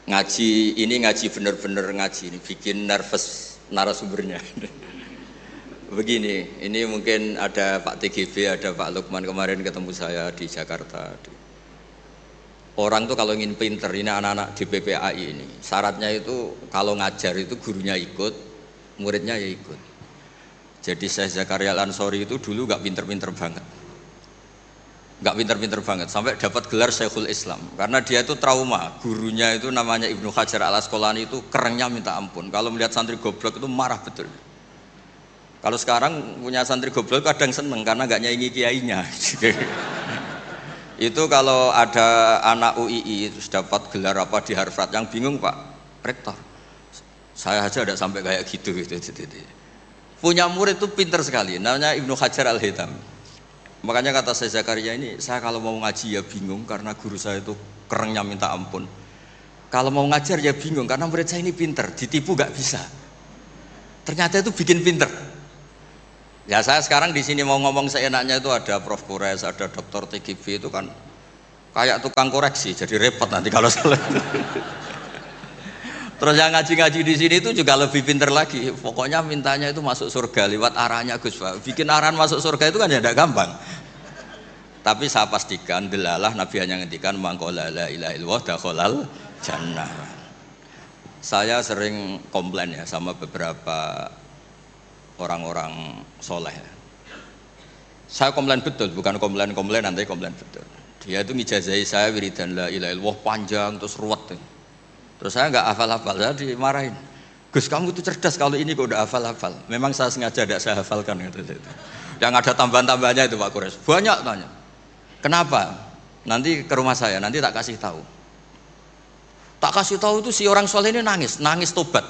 ngaji ini ngaji bener-bener ngaji ini bikin nervous narasumbernya. Begini, ini mungkin ada Pak TGB, ada Pak Lukman kemarin ketemu saya di Jakarta. Orang tuh kalau ingin pinter, ini anak-anak di PPAI ini, syaratnya itu kalau ngajar itu gurunya ikut, muridnya ya ikut. Jadi Syekh Zakaria Al-Ansori itu dulu gak pinter-pinter banget. Gak pinter-pinter banget, sampai dapat gelar Syekhul Islam. Karena dia itu trauma, gurunya itu namanya Ibnu Hajar Al-Asqalani itu kerennya minta ampun. Kalau melihat santri goblok itu marah betul. Kalau sekarang punya santri goblok kadang seneng karena gak nyaingi kiainya. Itu kalau ada anak UII terus dapat gelar apa di Harvard, yang bingung Pak Rektor, saya aja ada sampai kayak gitu. Punya murid itu pinter sekali, namanya Ibnu Hajar Al-Haythami. Makanya kata saya Zakaria ini, saya kalau mau ngaji ya bingung karena guru saya itu kerennya minta ampun. Kalau mau ngajar ya bingung karena murid saya ini pinter, ditipu gak bisa. Ternyata itu bikin pinter. Ya saya sekarang di sini mau ngomong seenaknya itu ada Prof Kures, ada Dr. TGB itu kan kayak tukang koreksi, jadi repot nanti kalau salah. Terus yang ngaji-ngaji di sini itu juga lebih pinter lagi. Pokoknya mintanya itu masuk surga lewat arahnya Gus Pak. Bikin arahan masuk surga itu kan ya tidak gampang. Tapi saya pastikan delalah Nabi hanya ngendikan mangqala la ilaha illallah dakhalal jannah. Saya sering komplain ya sama beberapa orang-orang soleh. Saya komplain betul, bukan komplain nanti komplain betul. Dia itu ngijazahi saya wiridan la ilaha illallah panjang terus ruwet. Terus saya nggak hafal-hafal, saya dimarahin. Gus kamu itu cerdas kalau ini kok udah hafal-hafal. Memang saya sengaja tidak saya hafalkan gitu. Yang ada tambahan-tambahannya itu Pak Kures. Banyak tanya. Kenapa? Nanti ke rumah saya, nanti tak kasih tahu. Tak kasih tahu itu si orang soleh ini nangis tobat.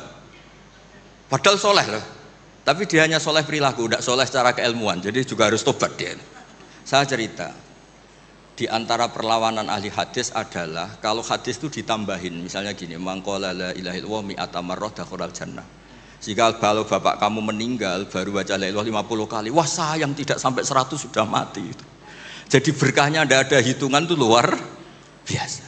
Padahal soleh loh. Tapi dia hanya soleh perilaku, tidak soleh secara keilmuan. Jadi juga harus tobat dia. Saya cerita, di antara perlawanan ahli hadis adalah kalau hadis itu ditambahin, misalnya gini, mangqala la ilaha illallah mi'ata marrah dakhalal jannah. Jika kalau bapak kamu meninggal baru baca la ilaha 50 kali, wah sayang tidak sampai 100 sudah mati itu. Jadi berkahnya tidak ada hitungan itu luar biasa.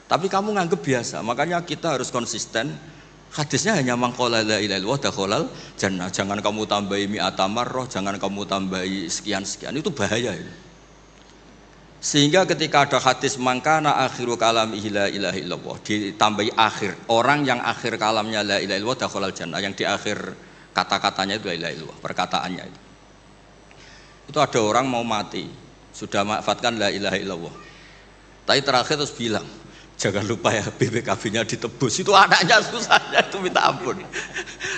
Tapi kamu nganggep biasa, makanya kita harus konsisten. Hadisnya hanya mangqala la ilaha illallah dakhalal jannah. Jangan kamu tambahi mi'ata marrah, jangan kamu tambahi sekian-sekian, itu bahaya itu. Sehingga ketika ada hadis mangkana akhiru kalamihi la ilaha illallah ditambahi akhir, orang yang akhir kalamnya la ilaha illallah dakhalal jannah, yang di akhir kata-katanya itu la ilaha illallah, perkataannya itu. Itu ada orang mau mati, sudah manfaatkan la ilaha illallah. Tapi terakhir terus bilang, jangan lupa ya BPKB-nya ditebus. Itu anaknya susahnya itu minta ampun.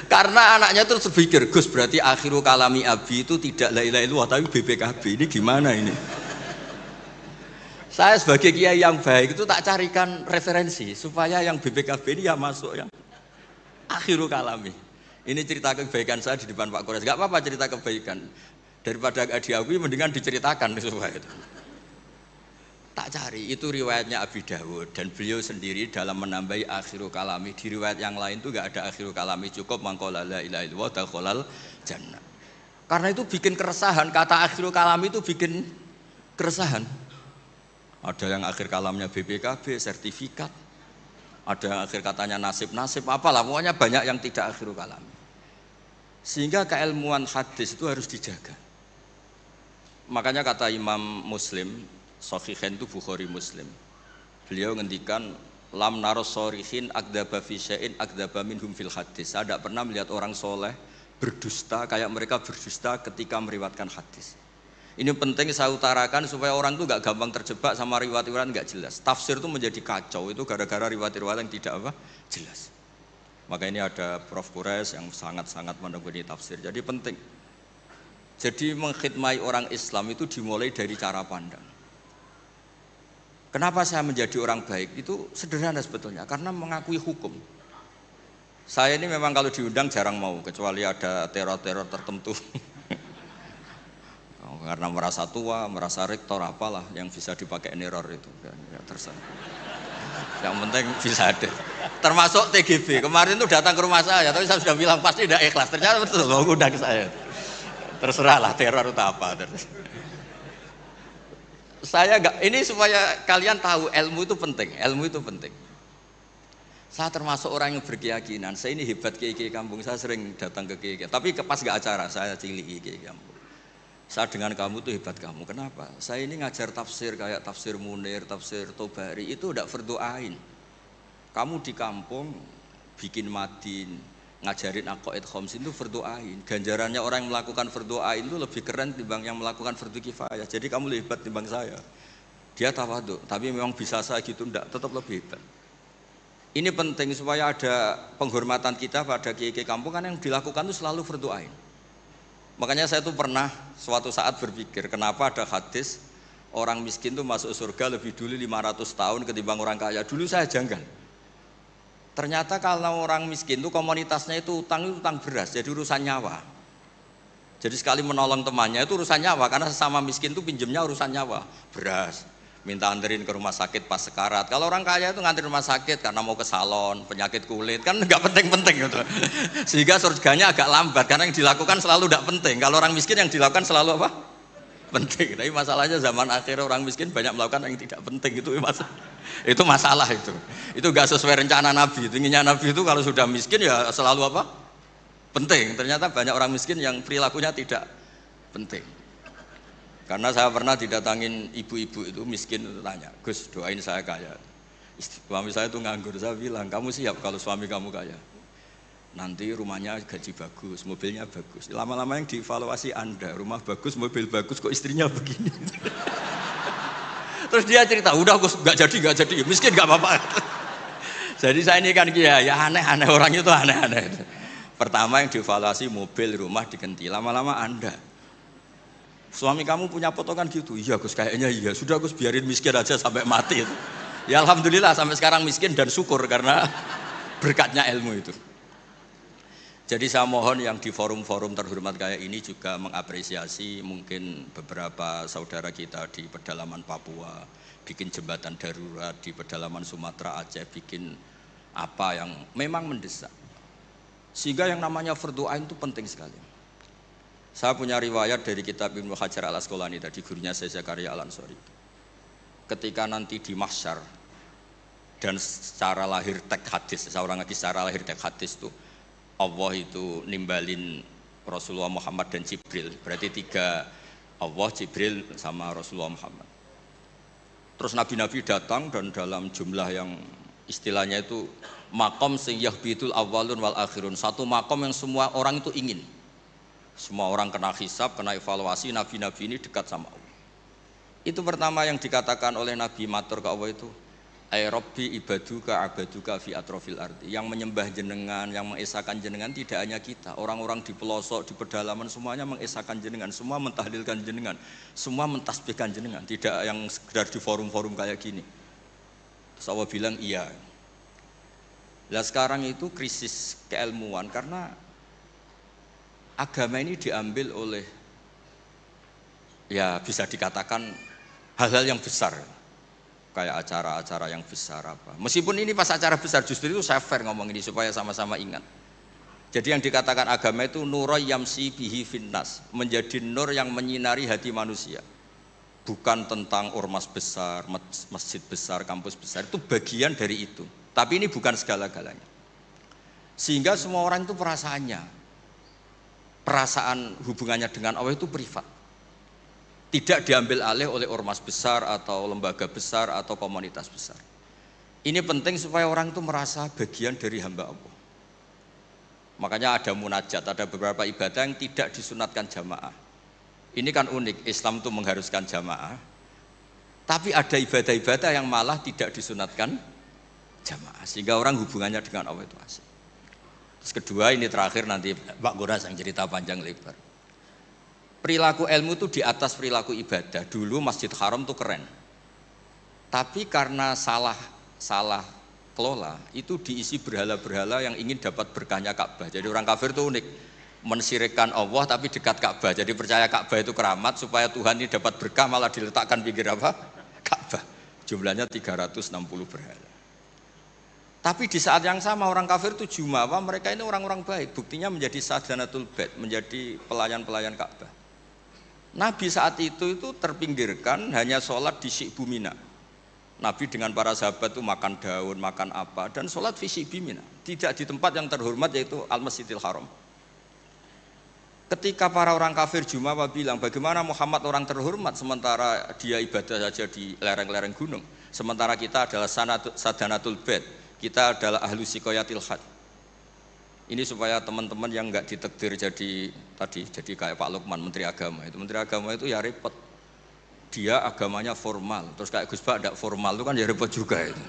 Karena anaknya terus berpikir, Gus berarti akhiru kalami abi itu tidak la ilaha illallah tapi BPKB. Ini gimana ini? Saya sebagai kiai yang baik itu tak carikan referensi supaya yang BPKB ini ya masuk yang akhiru kalami. Ini cerita kebaikan saya di depan Pak Kores. Gak apa-apa cerita kebaikan. Daripada gak diakui mendingan diceritakan supaya itu. Tak cari, itu riwayatnya Abi Dawud dan beliau sendiri dalam menambahi akhiru kalami. Di riwayat yang lain itu gak ada akhiru kalami, cukup mangqala la ilaha illallah dakhalal jannah. Karena itu bikin keresahan, kata akhiru kalami itu bikin keresahan. Ada yang akhir kalamnya BPKB, sertifikat. Ada yang akhir katanya nasib-nasib, apalah, pokoknya banyak yang tidak akhiru kalami. Sehingga keilmuan hadis itu harus dijaga. Makanya kata Imam Muslim, Sahihain itu Bukhari Muslim. Beliau ngendikan lam naros sorihin akdaba fi syai'in akdaba minhum fil hadis. Saya tidak pernah melihat orang soleh berdusta kayak mereka berdusta ketika meriwayatkan hadis. Ini penting saya utarakan supaya orang itu nggak gampang terjebak sama riwayat-riwayat nggak jelas. Tafsir itu menjadi kacau itu gara-gara riwayat-riwayat yang tidak jelas. Maka ini ada Prof Kures yang sangat-sangat menekuni tafsir. Jadi penting. Jadi mengkhidmati orang Islam itu dimulai dari cara pandang. Kenapa saya menjadi orang baik? Itu sederhana sebetulnya, karena mengakui hukum. Saya ini memang kalau diundang jarang mau, kecuali ada teror-teror tertentu. Karena merasa tua, merasa rektor apalah yang bisa dipakai neror itu. Ya terserah. Yang penting bisa ada. Termasuk TGB, kemarin itu datang ke rumah saya, tapi saya sudah bilang pasti tidak ikhlas. Ternyata betul, undang saya. Terserahlah teror itu apa. Saya enggak, ini supaya kalian tahu ilmu itu penting, ilmu itu penting. Saya termasuk orang yang berkeyakinan, saya ini hebat kiai kampung, saya sering datang ke kiai. Tapi pas nggak acara, saya cilik kiai kampung. Saya dengan kamu tuh hebat kamu, kenapa? Saya ini ngajar tafsir kayak tafsir Munir, tafsir Tobari, itu udah fardu ain. Kamu di kampung bikin madin, ngajarin aqaid khamsin itu fardu ain. Ganjarannya orang yang melakukan fardu ain itu lebih keren timbang yang melakukan fardu kifayah. Jadi kamu lebih hebat timbang saya. Dia tawadhu, tapi memang bisa saya gitu enggak, tetap lebih hebat. Ini penting supaya ada penghormatan kita pada kiai-kiai kampung, kan yang dilakukan itu selalu fardu ain. Makanya saya tuh pernah suatu saat berpikir, kenapa ada hadis orang miskin tuh masuk surga lebih dulu 500 tahun ketimbang orang kaya. Dulu saya janggal. Ternyata kalau orang miskin tuh komunitasnya itu utang beras, jadi urusan nyawa. Jadi sekali menolong temannya itu urusan nyawa, karena sesama miskin tuh pinjemnya urusan nyawa, beras. Minta anterin ke rumah sakit pas sekarat. Kalau orang kaya itu nganterin rumah sakit karena mau ke salon, penyakit kulit, kan nggak penting-penting gitu. Sehingga surganya agak lambat karena yang dilakukan selalu nggak penting. Kalau orang miskin yang dilakukan selalu apa? Penting. Tapi masalahnya zaman akhir orang miskin banyak melakukan yang tidak penting, itu masalah itu. Itu nggak sesuai rencana Nabi. Inginnya Nabi itu kalau sudah miskin ya selalu apa? Penting. Ternyata banyak orang miskin yang perilakunya tidak penting. Karena saya pernah didatangin ibu-ibu itu miskin, itu tanya, Gus doain saya kaya. Suami saya itu nganggur, saya bilang kamu siap kalau suami kamu kaya? Nanti rumahnya gaji bagus, mobilnya bagus. Lama-lama yang dievaluasi Anda, rumah bagus, mobil bagus, kok istrinya begini. Terus dia cerita, udah Gus nggak jadi, miskin nggak apa-apa. Jadi saya ini kan ya aneh-aneh, orang itu aneh-aneh. Pertama yang dievaluasi mobil, rumah diganti, lama-lama Anda. Suami kamu punya potongan gitu? Iya Gus, kayaknya iya. Sudah Gus, biarin miskin aja sampai mati itu. Ya alhamdulillah sampai sekarang miskin dan syukur karena berkatnya ilmu itu. Jadi saya mohon yang di forum-forum terhormat kayak ini juga mengapresiasi mungkin beberapa saudara kita di pedalaman Papua, bikin jembatan darurat di pedalaman Sumatera, Aceh, bikin apa yang memang mendesak. Sehingga yang namanya fardu ain itu penting sekali. Saya punya riwayat dari kitab Ibnu Hajar al-Asqalani tadi, gurunya saya Zakaria al-Ansori. Ketika nanti di mahsyar dan secara lahir teks hadis, seorang lagi secara lahir teks hadis itu Allah itu nimbalin Rasulullah Muhammad dan Jibril. Berarti tiga, Allah, Jibril sama Rasulullah Muhammad. Terus nabi-nabi datang dan dalam jumlah yang istilahnya itu makom sing yahbitul awwalun wal akhirun. Satu makom yang semua orang itu ingin. Semua orang kena hisab, kena evaluasi, nabi-nabi ini dekat sama Allah. Itu pertama yang dikatakan oleh Nabi matur ke Allah itu, ay Rabbi ibaduka abaduka fi atrofil ardi. Yang menyembah jenengan, yang mengesahkan jenengan tidak hanya kita. Orang-orang di pelosok, di pedalaman semuanya mengesahkan jenengan, semua mentahlilkan jenengan, semua mentasbihkan jenengan. Tidak yang sekedar di forum-forum kayak gini. Terus Allah bilang iya. Nah sekarang itu krisis keilmuan karena agama ini diambil oleh, ya bisa dikatakan hal-hal yang besar, kayak acara-acara yang besar apa. Meskipun ini pas acara besar, justru itu saya fair ngomong ini supaya sama-sama ingat. Jadi yang dikatakan agama itu nurul yamsi bihi finnas, menjadi nur yang menyinari hati manusia. Bukan tentang ormas besar, masjid besar, kampus besar, itu bagian dari itu. Tapi ini bukan segala-galanya. Sehingga semua orang itu perasaan hubungannya dengan Allah itu privat, tidak diambil alih oleh ormas besar atau lembaga besar atau komunitas besar. Ini penting supaya orang itu merasa bagian dari hamba Allah. Makanya ada munajat, ada beberapa ibadah yang tidak disunatkan jamaah. Ini kan unik, Islam itu mengharuskan jamaah, tapi ada ibadah-ibadah yang malah tidak disunatkan jamaah, sehingga orang hubungannya dengan Allah itu asik. Terus kedua, ini terakhir nanti Pak Guras yang cerita panjang lebar. Perilaku ilmu itu di atas perilaku ibadah. Dulu Masjid Haram itu keren. Tapi karena salah kelola, itu diisi berhala-berhala yang ingin dapat berkahnya Ka'bah. Jadi orang kafir itu unik, mensyirikkan Allah tapi dekat Ka'bah. Jadi percaya Ka'bah itu keramat, supaya Tuhan ini dapat berkah malah diletakkan pinggir apa? Ka'bah. Jumlahnya 360 berhala. Tapi di saat yang sama orang kafir itu jumawa, mereka ini orang-orang baik. Buktinya menjadi sadanatul bait, menjadi pelayan-pelayan Ka'bah. Nabi saat itu terpinggirkan, hanya sholat di Syi'bu Mina. Nabi dengan para sahabat itu makan daun, makan apa, dan sholat fi bimina, tidak di tempat yang terhormat yaitu Al-Masjidil Haram. Ketika para orang kafir Jumawa bilang, bagaimana Muhammad orang terhormat sementara dia ibadah saja di lereng-lereng gunung, sementara kita adalah sadanatul bait, kita adalah ahlu sikoyatil had. Ini supaya teman-teman yang enggak ditakdir jadi kayak Pak Lukman, Menteri Agama. Menteri Agama itu ya repot. Dia agamanya formal, terus kayak Gus Bak tidak formal itu kan ya repot juga itu.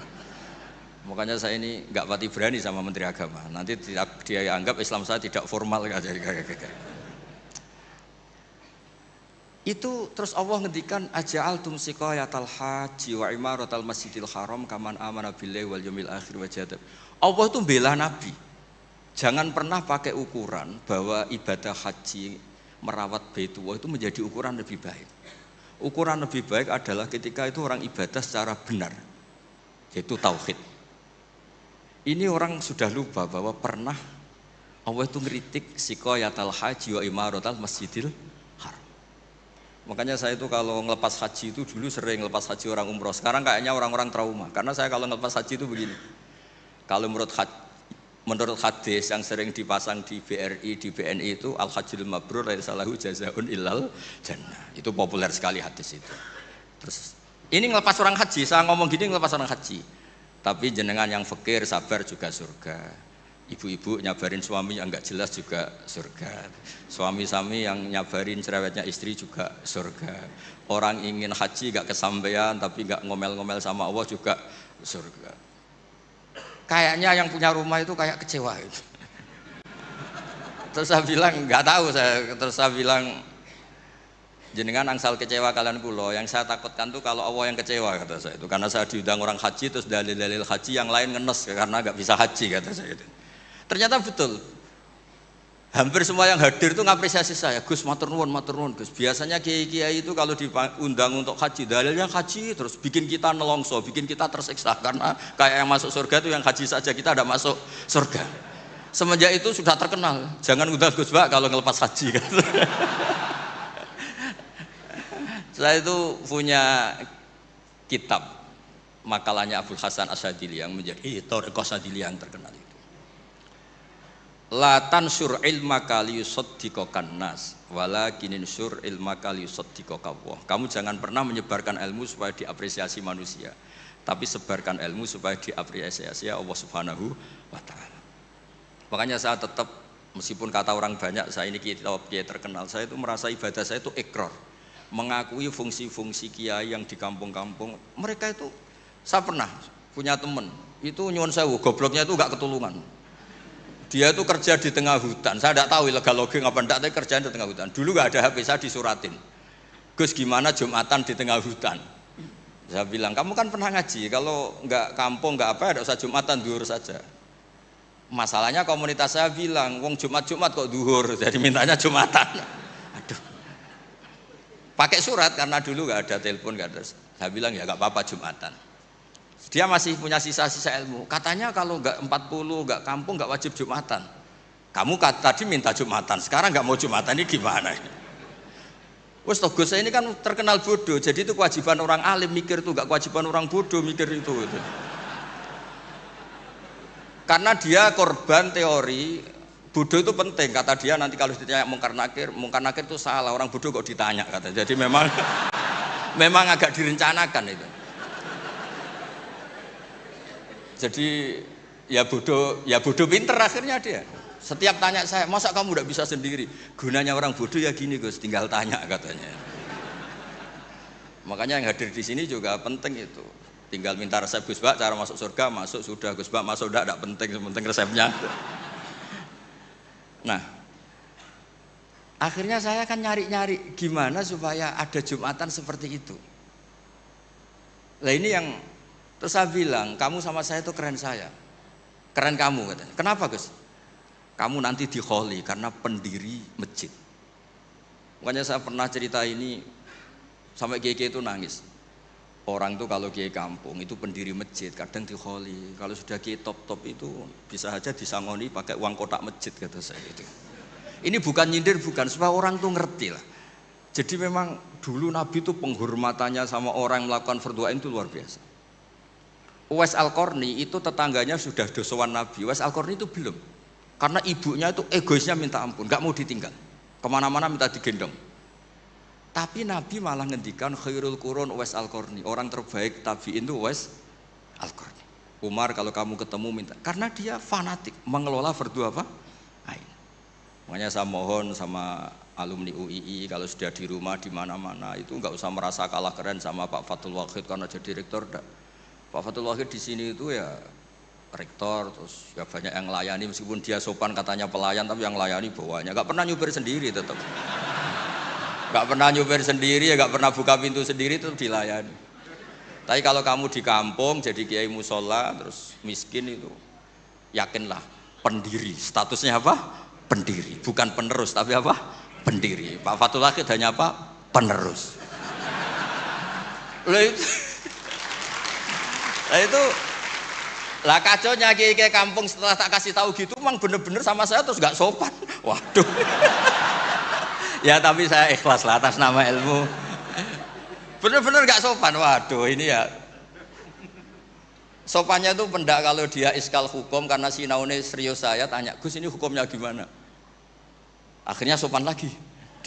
Makanya saya ini nggak pati berani sama Menteri Agama. Nanti dia anggap Islam saya tidak formal itu terus Allah ngendikan aja'altum siqayatal haji wa imaratal masjidil haram kaman amana billahi wal yaumil akhir wa jadab. Allah itu bela Nabi. Jangan pernah pakai ukuran bahwa ibadah haji merawat Baitullah itu menjadi ukuran lebih baik. Ukuran lebih baik adalah ketika itu orang ibadah secara benar, yaitu tauhid. Ini orang sudah lupa bahwa pernah Allah itu ngeritik siqayatal haji wa imaratal masjidil haram. Makanya saya itu kalau ngelepas haji itu dulu sering ngelepas haji orang umroh. Sekarang kayaknya orang-orang trauma, karena saya kalau ngelepas haji itu begini. Kalau menurut hadis yang sering dipasang di BRI, di BNI itu al-hajjul mabrur laisa lahu jazaa'un illal jannah. Itu populer sekali hadis itu. Terus ini ngelepas orang haji, saya ngomong gini ngelepas orang haji. Tapi jenengan yang fakir sabar juga surga. Ibu-ibu nyabarin suami yang enggak jelas juga surga. Suami-suami yang nyabarin cerewetnya istri juga surga. Orang ingin haji enggak kesampaian tapi enggak ngomel-ngomel sama Allah juga surga. Kayaknya yang punya rumah itu kayak kecewa itu. Terus saya bilang nggak tahu terus saya bilang jenengan angsal kecewa kalian kulo, yang saya takutkan tuh kalau Allah yang kecewa kata saya itu, karena saya diundang orang haji terus dalil-dalil haji yang lain ngenes karena nggak bisa haji kata saya itu. Ternyata betul. Hampir semua yang hadir itu ngapresiasi saya, Gus matur nuwun Gus. Biasanya kiai-kiai itu kalau diundang untuk haji, dalilnya haji terus bikin kita nelongso, bikin kita tersiksa karena kayak yang masuk surga itu yang haji saja kita ada masuk surga. Semenjak itu sudah terkenal, jangan undang Gus Bak kalau ngelepas haji kan. Saya itu punya kitab makalahnya Abdul Hasan Asyadili yang menjadi Thariqah Asyadili yang terkenal. La tansur ilmaka liyusaddiqakan nas walakinin sur ilmaka liyusaddiqaka Allah. Kamu jangan pernah menyebarkan ilmu supaya diapresiasi manusia, tapi sebarkan ilmu supaya diapresiasi Allah Subhanahu wa taala. Makanya saya tetap, meskipun kata orang banyak saya ini kiai terkenal, saya itu merasa ibadah saya itu ikrar, mengakui fungsi-fungsi kiai yang di kampung-kampung. Mereka itu, saya pernah punya teman itu nyuwun sewu, gobloknya itu enggak ketulungan. Dia itu kerja di tengah hutan, saya tidak tahu ilegal logging apa enggak, tapi kerjaan di tengah hutan. Dulu nggak ada HP, saya disuratin, Gus gimana Jumatan di tengah hutan. Saya bilang, kamu kan pernah ngaji, kalau nggak kampung nggak apa, tidak usah Jumatan, duhur saja. Masalahnya komunitas saya bilang, wong Jumat kok duhur, jadi mintanya Jumatan. Aduh, pakai surat karena dulu nggak ada telepon, nggak ada. Saya bilang ya nggak apa-apa Jumatan. Dia masih punya sisa-sisa ilmu. Katanya kalau enggak 40, enggak kampung, enggak wajib Jumatan. Kamu tadi minta Jumatan, sekarang enggak mau Jumatan, ini gimana? Wes toh Gus ini kan terkenal bodoh, jadi itu kewajiban orang alim mikir itu, enggak kewajiban orang bodoh mikir itu. Karena dia korban teori bodoh itu penting, kata dia nanti kalau ditanya mungkar nakir itu salah, orang bodoh kok ditanya kata. Jadi memang agak direncanakan itu. Jadi ya bodoh pinter akhirnya dia. Setiap tanya saya, masa kamu udah bisa sendiri? Gunanya orang bodoh ya gini Gus, tinggal tanya katanya. Makanya yang hadir di sini juga penting itu. Tinggal minta resep Gus Bak, cara masuk surga, masuk sudah. Gus Bak masuk enggak penting, penting resepnya. Nah, akhirnya saya kan nyari-nyari gimana supaya ada Jumatan seperti itu. Lah ini yang terus saya bilang, kamu sama saya itu keren saya. Keren kamu katanya. Kenapa Gus? Kamu nanti dikholi karena pendiri masjid. Makanya saya pernah cerita ini sampai kiai itu nangis. Orang tuh kalau kiai kampung itu pendiri masjid kadang dikholi. Kalau sudah kiai top itu bisa saja disangoni pakai uang kotak masjid kata saya itu. Ini bukan nyindir, bukan, supaya orang tuh ngerti lah. Jadi memang dulu Nabi itu penghormatannya sama orang yang melakukan fardhu ain itu luar biasa. Uwais Al-Qarni itu tetangganya sudah dosowan Nabi. Uwais Al-Qarni itu belum. Karena ibunya itu egoisnya minta ampun, nggak mau ditinggal. Kemana-mana minta digendong. Tapi Nabi malah ngendikan khairul qurun Uwais Al-Qarni. Orang terbaik tabi'in itu Uwais Al-Qarni. Umar kalau kamu ketemu minta. Karena dia fanatik mengelola fardu apa? Ain. Makanya saya mohon sama alumni UII kalau sudah di rumah di mana-mana itu nggak usah merasa kalah keren sama Pak Fathul Wahid karena jadi rektor. Pak Fathul Wahid di sini itu ya rektor, terus ya banyak yang layani meskipun dia sopan katanya pelayan, tapi yang layani bawahnya nggak pernah nyupir sendiri tetap. Nggak pernah nyupir sendiri ya, nggak pernah buka pintu sendiri, tetap dilayani. Tapi kalau kamu di kampung jadi kiai musola terus miskin itu yakinlah pendiri, statusnya apa? Pendiri, bukan penerus tapi apa? Pendiri. Pak Fathul Wahid hanya apa? Penerus. Lah kacaunya kiai kampung setelah tak kasih tahu gitu, emang bener-bener sama saya terus nggak sopan. Waduh. Ya tapi saya ikhlas lah atas nama ilmu. Bener-bener nggak sopan. Waduh ini ya. Sopannya itu pendak kalau dia iskal hukum karena sinaune serius saya tanya, Gus ini hukumnya gimana? Akhirnya sopan lagi.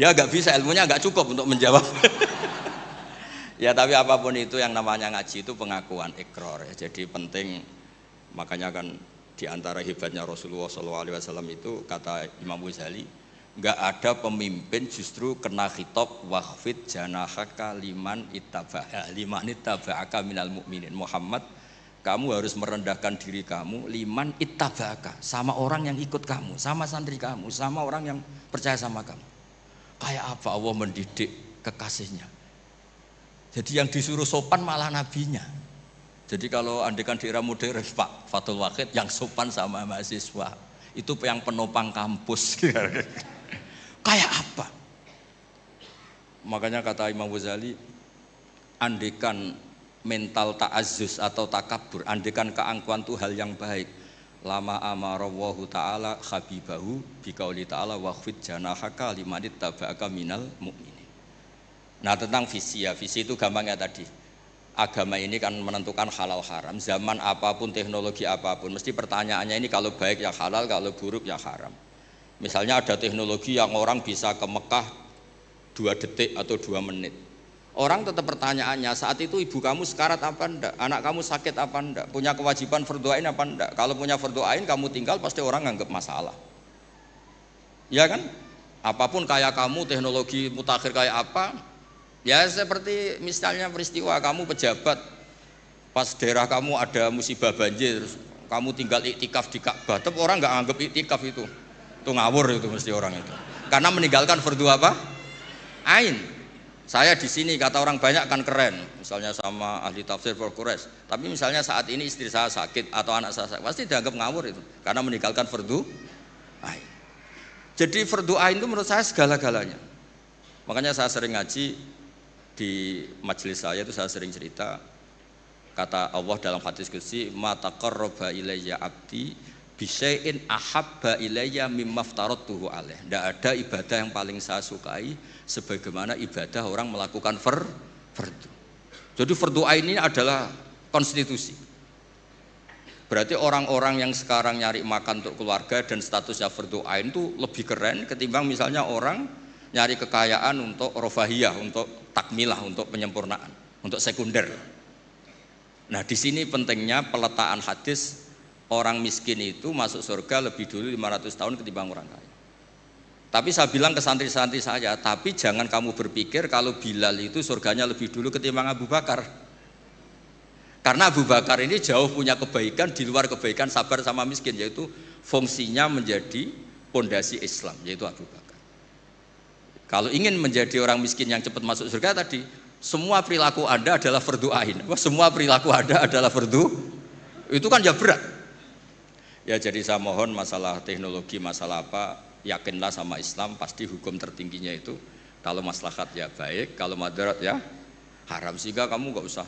Dia nggak bisa, ilmunya nggak cukup untuk menjawab. Ya tapi apapun itu yang namanya ngaji itu pengakuan ikrar ya. Jadi penting, makanya kan diantara hebatnya Rasulullah SAW itu kata Imam Ghazali, nggak ada pemimpin justru kena khitab wakhfid janahaka liman ittaba'aka minal mu'minin. Muhammad, kamu harus merendahkan diri kamu liman ittaba'aka, sama orang yang ikut kamu, sama santri kamu, sama orang yang percaya sama kamu. Kayak apa Allah mendidik kekasihnya. Jadi yang disuruh sopan malah nabinya. Jadi kalau andekan di era modern Pak Fathul Wahid yang sopan sama mahasiswa itu yang penopang kampus. Kayak apa? Makanya kata Imam Ghazali, andekan mental ta'azzus atau takabur, andekan keangkuhan itu hal yang baik. Lama amarallahu ta'ala habibahu biqauli ta'ala wakhfid janahaka limanit taba'aka minal mu'minin. Nah tentang visi ya, visi itu gampangnya tadi. Agama ini kan menentukan halal haram. Zaman apapun, teknologi apapun, mesti pertanyaannya ini kalau baik ya halal, kalau buruk ya haram. Misalnya ada teknologi yang orang bisa ke Mekah 2 detik atau 2 menit. Orang tetap pertanyaannya, saat itu ibu kamu sekarat apa enggak? Anak kamu sakit apa enggak? Punya kewajiban fardu ain apa enggak? Kalau punya fardu ain kamu tinggal pasti orang nganggap masalah. Ya kan? Apapun kayak kamu, teknologi mutakhir kayak apa? Ya seperti misalnya peristiwa kamu pejabat, pas daerah kamu ada musibah banjir, kamu tinggal iktikaf di Ka'bah, tetap orang nggak anggap iktikaf itu ngawur itu mesti orang itu. Karena meninggalkan fardu apa? Ain. Saya di sini kata orang banyak kan keren, misalnya sama ahli tafsir Quraisy. Tapi misalnya saat ini istri saya sakit atau anak saya sakit, pasti dianggap ngawur itu, karena meninggalkan fardu ain. Jadi fardu ain itu menurut saya segala-galanya. Makanya saya sering ngaji. Di majelis saya itu saya sering cerita, kata Allah dalam hadis qudsi, ma taqarraba ilayya abdi bisyai'in ahabba ilayya mimma aftaradtuhu alaih. Tidak ada ibadah yang paling saya sukai sebagaimana ibadah orang melakukan fardu. Jadi fardu ain ini adalah konstitusi. Berarti orang-orang yang sekarang nyari makan untuk keluarga dan statusnya fardu ain itu lebih keren ketimbang misalnya orang nyari kekayaan untuk rofahiyah, untuk takmilah, untuk penyempurnaan, untuk sekunder. Nah di sini pentingnya peletakan hadis, orang miskin itu masuk surga lebih dulu 500 tahun ketimbang orang kaya. Tapi saya bilang ke santri-santri saya, tapi jangan kamu berpikir kalau Bilal itu surganya lebih dulu ketimbang Abu Bakar. Karena Abu Bakar ini jauh punya kebaikan di luar kebaikan sabar sama miskin, yaitu fungsinya menjadi pondasi Islam, yaitu Abu Bakar. Kalau ingin menjadi orang miskin yang cepat masuk surga tadi, semua perilaku Anda adalah fardu ain. Semua perilaku Anda adalah fardu. Itu kan ya berat. Ya jadi saya mohon masalah teknologi, masalah apa, yakinlah sama Islam, pasti hukum tertingginya itu kalau maslahat ya baik, kalau madarat ya haram. Sehingga kamu nggak usah.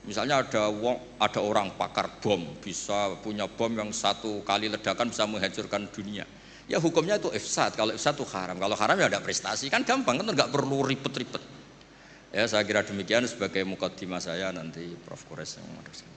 Misalnya ada orang pakar bom, bisa punya bom yang 1 kali ledakan bisa menghancurkan dunia. Ya hukumnya itu ifsad, kalau ifsad itu haram, kalau haram ya ada prestasi, kan gampang, kan nggak perlu ribet-ribet. Ya saya kira demikian sebagai mukaddimah saya, nanti Prof. Quraisy yang meneruskan.